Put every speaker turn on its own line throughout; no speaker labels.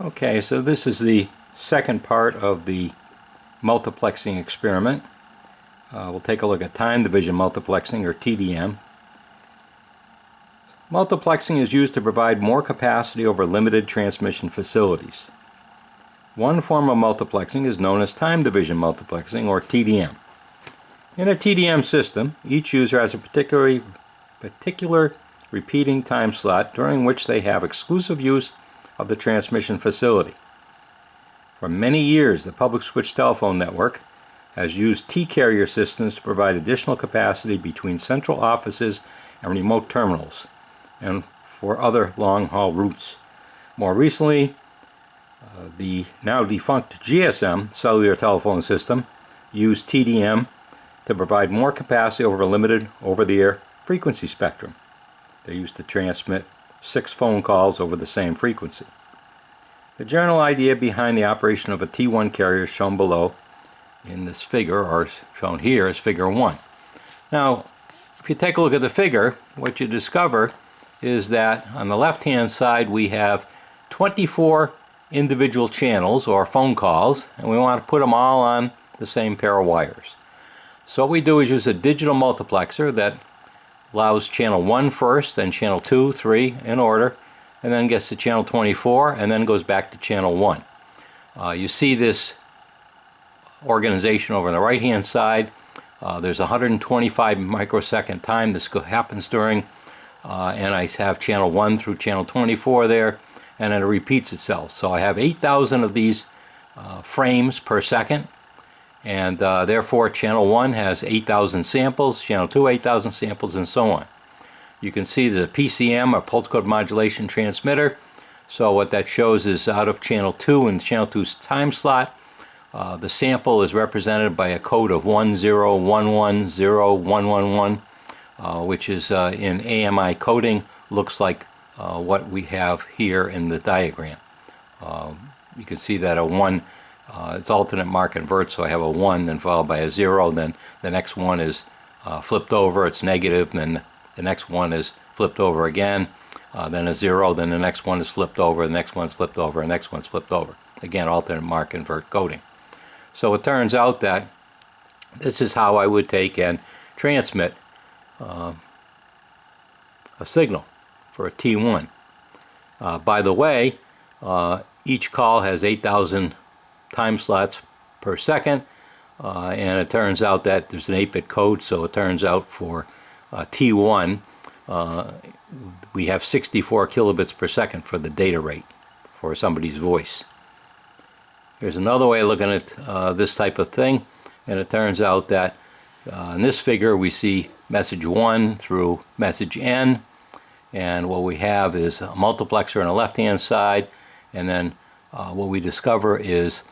Okay, so this is the second part of the multiplexing experiment. We'll take a look at time division multiplexing, or TDM. Multiplexing is used to provide more capacity over limited transmission facilities. One form of multiplexing is known as time division multiplexing, or TDM. In a TDM system, each user has a particular repeating time slot during which they have exclusive use of the transmission facility. For many years, the public switch telephone network has used T-carrier systems to provide additional capacity between central offices and remote terminals, and for other long-haul routes. More recently, the now defunct GSM cellular telephone system used TDM to provide more capacity over a limited over-the-air frequency spectrum. They used to transmit 6 phone calls over the same frequency. The general idea behind the operation of a T1 carrier is shown below in this figure, or shown here as figure 1. Now, if you take a look at the figure, what you discover is that on the left-hand side we have 24 individual channels or phone calls, and we want to put them all on the same pair of wires. So what we do is use a digital multiplexer that allows channel 1 first, then channel 2, 3 in order, and then gets to channel 24, and then goes back to channel 1. You see this organization over on the right hand side. There's 125 microsecond time this happens during, and I have channel 1 through channel 24 there, and then it repeats itself. So I have 8,000 of these frames per second, and therefore channel 1 has 8,000 samples, channel 2 8,000 samples, and so on. You can see the PCM, or pulse code modulation transmitter. So what that shows is out of channel 2 and channel 2's time slot, the sample is represented by a code of 10110111, which is in AMI coding, looks like what we have here in the diagram. You can see that a 1, it's alternate mark invert, so I have a 1 then followed by a 0, then the next one is flipped over, it's negative, then the next one is flipped over again, then a 0, then the next one is flipped over, the next one's flipped over, and the next one's flipped over. Again, alternate mark invert coding. So it turns out that this is how I would take and transmit a signal for a T1. By the way, each call has 8,000 time slots per second, and it turns out that there's an 8-bit code, so it turns out for T1 we have 64 kilobits per second for the data rate for somebody's voice. Here's another way of looking at this type of thing, and it turns out that in this figure we see message 1 through message N, and what we have is a multiplexer on the left hand side, and then what we discover is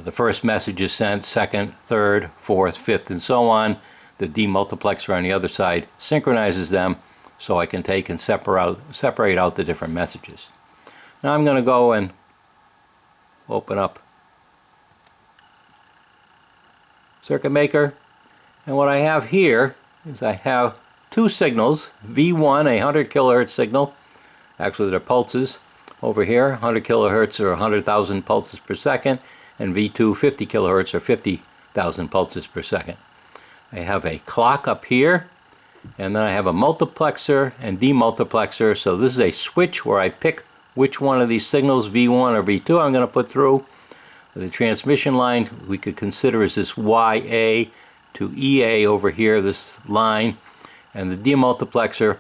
the first message is sent, second, third, fourth, fifth, and so on. The demultiplexer on the other side synchronizes them, so I can take and separate out the different messages. Now I'm going to go and open up Circuit Maker, and what I have here is I have 2 signals, V1, a 100 kilohertz signal, actually they're pulses over here, 100 kilohertz or 100,000 pulses per second, and V2, 50 kilohertz or 50,000 pulses per second. I have a clock up here, and then I have a multiplexer and demultiplexer. So this is a switch where I pick which one of these signals, V1 or V2, I'm going to put through. The transmission line we could consider as this YA to EA over here, this line, and the demultiplexer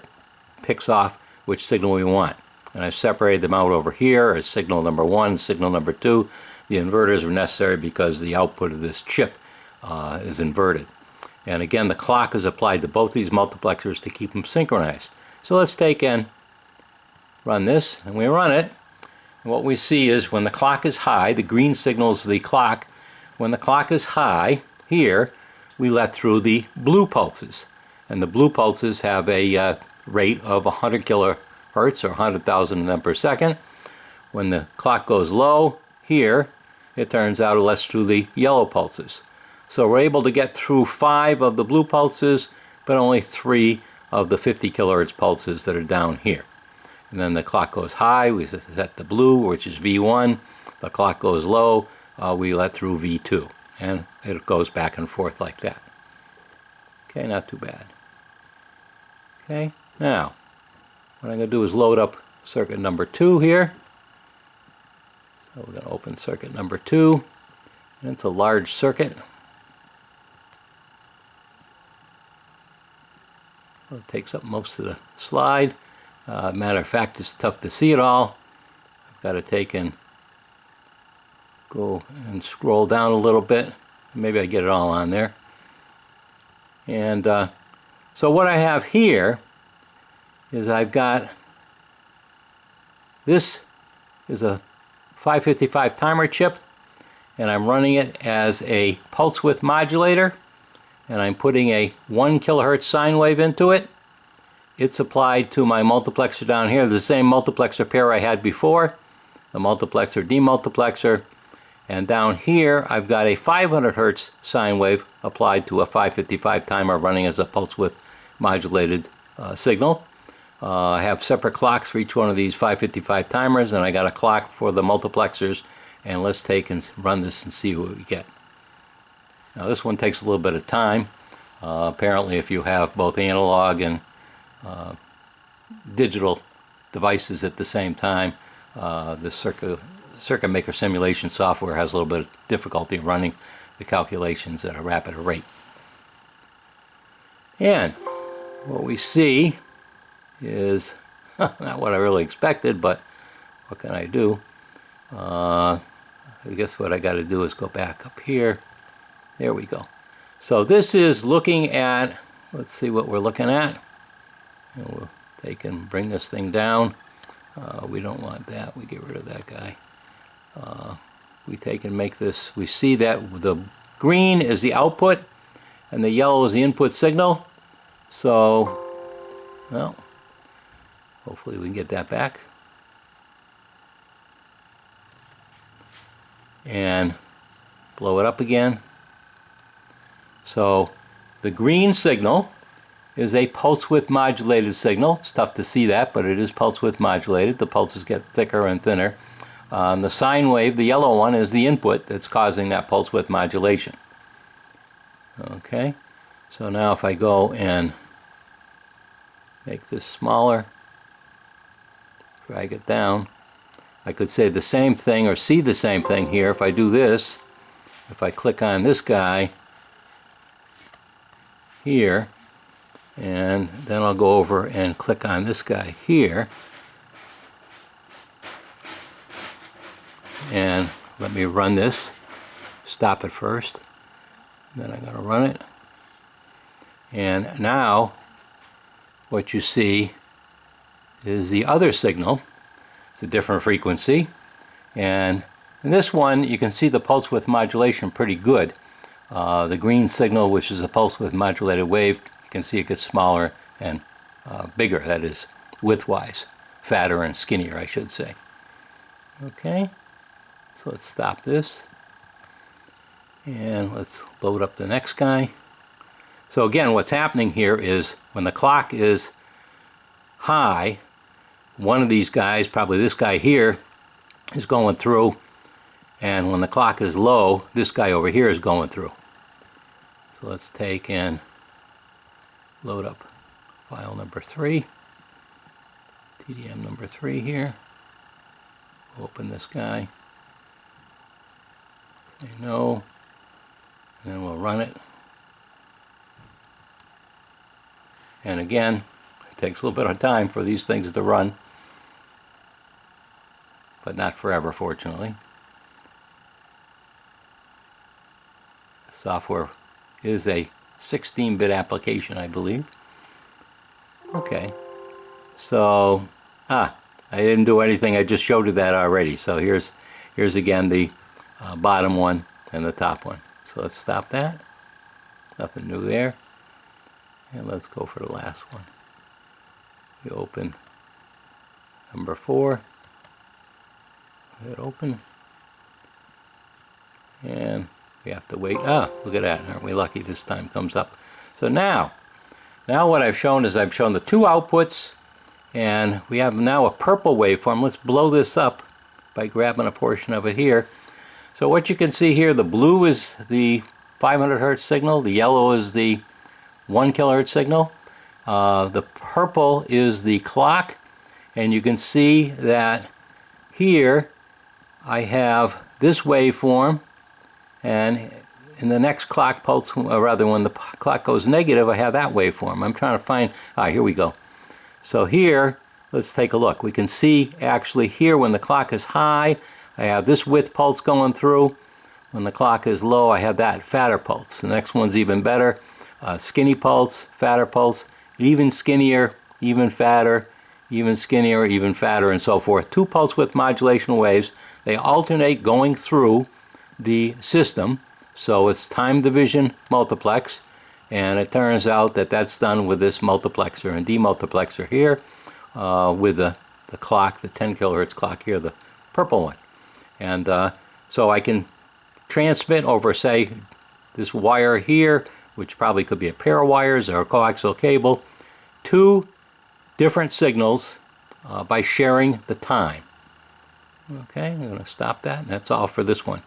picks off which signal we want. And I've separated them out over here as signal number 1, signal number 2. The inverters are necessary because the output of this chip is inverted. And again, the clock is applied to both these multiplexers to keep them synchronized. So let's take and run this, and we run it. And what we see is when the clock is high, the green signals the clock. When the clock is high, here, we let through the blue pulses. And the blue pulses have a rate of 100 kilohertz or 100,000 of them per second. When the clock goes low, here, it turns out it lets through the yellow pulses. So we're able to get through 5 of the blue pulses, but only 3 of the 50 kilohertz pulses that are down here. and then the clock goes high, we set the blue, which is V1. The clock goes low, we let through V2, and it goes back and forth like that. Okay, not too bad. Okay, now what I'm going to do is load up circuit number 2 here. So we're going to open circuit number 2, and it's a large circuit. It takes up most of the slide. Matter of fact, it's tough to see it all. I've got to take and go and scroll down a little bit. Maybe I get it all on there. And so what I have here is I've got, this is a 555 timer chip, and I'm running it as a pulse width modulator, and I'm putting a 1 kilohertz sine wave into it. It's applied to my multiplexer down here, the same multiplexer pair I had before, the multiplexer demultiplexer, and down here I've got a 500 hertz sine wave applied to a 555 timer running as a pulse width modulated signal. I have separate clocks for each one of these 555 timers, and I got a clock for the multiplexers, and let's take and run this and see what we get. Now this one takes a little bit of time. Apparently if you have both analog and digital devices at the same time, the circuit maker simulation software has a little bit of difficulty running the calculations at a rapid rate. And what we see is not what I really expected, but what can I do? I guess what I got to do is go back up here. There we go. So this is looking at, let's see what we're looking at. And we'll take and bring this thing down. We don't want that. We get rid of that guy. We take and make this, we see that the green is the output and the yellow is the input signal. So, well, hopefully we can get that back. And blow it up again. So the green signal is a pulse width modulated signal. It's tough to see that, but it is pulse width modulated. The pulses get thicker and thinner. The sine wave, the yellow one, is the input that's causing that pulse width modulation. Okay, so now if I go and make this smaller, drag it down, I could say the same thing or see the same thing here if I do this. If I click on this guy here, and then I'll go over and click on this guy here, and let me run this, stop it first, then I'm going to run it, and now what you see is the other signal. It's a different frequency, and in this one you can see the pulse width modulation pretty good. The green signal, which is a pulse width modulated wave, you can see it gets smaller and bigger, that is width-wise, fatter and skinnier I should say. Okay, so let's stop this and let's load up the next guy. So again, what's happening here is when the clock is high, one of these guys, probably this guy here, is going through, and when the clock is low, this guy over here is going through. So let's take and load up file number 3, TDM number 3 here. Open this guy, say no, and then we'll run it. And again, it takes a little bit of time for these things to run, but not forever, fortunately. The software is a 16-bit application, I believe. Okay, so I didn't do anything. I just showed you that already. So here's again the bottom one and the top one. So let's stop that. Nothing new there. And let's go for the last one. We open number 4. Hit open. And we have to wait. Look at that. Aren't we lucky this time comes up. So now what I've shown is I've shown the 2 outputs And we have now a purple waveform. Let's blow this up by grabbing a portion of it here. So what you can see here, the blue is the 500 hertz signal, the yellow is the 1 kilohertz signal, the purple is the clock, and you can see that here I have this waveform, and in the next clock pulse, or rather when the clock goes negative, I have that waveform. I'm trying to find, here we go. So here, let's take a look. We can see actually here when the clock is high, I have this width pulse going through. When the clock is low, I have that fatter pulse. The next one's even better. Skinny pulse, fatter pulse, even skinnier, even fatter, even skinnier, even fatter, and so forth. 2 pulse width modulation waves. They alternate going through the system. So it's time division multiplex. And it turns out that that's done with this multiplexer and demultiplexer here with the clock, the 10 kilohertz clock here, the purple one. And so I can transmit over, say, this wire here, which probably could be a pair of wires or a coaxial cable, 2 different signals by sharing the time. Okay, I'm going to stop that, and that's all for this one.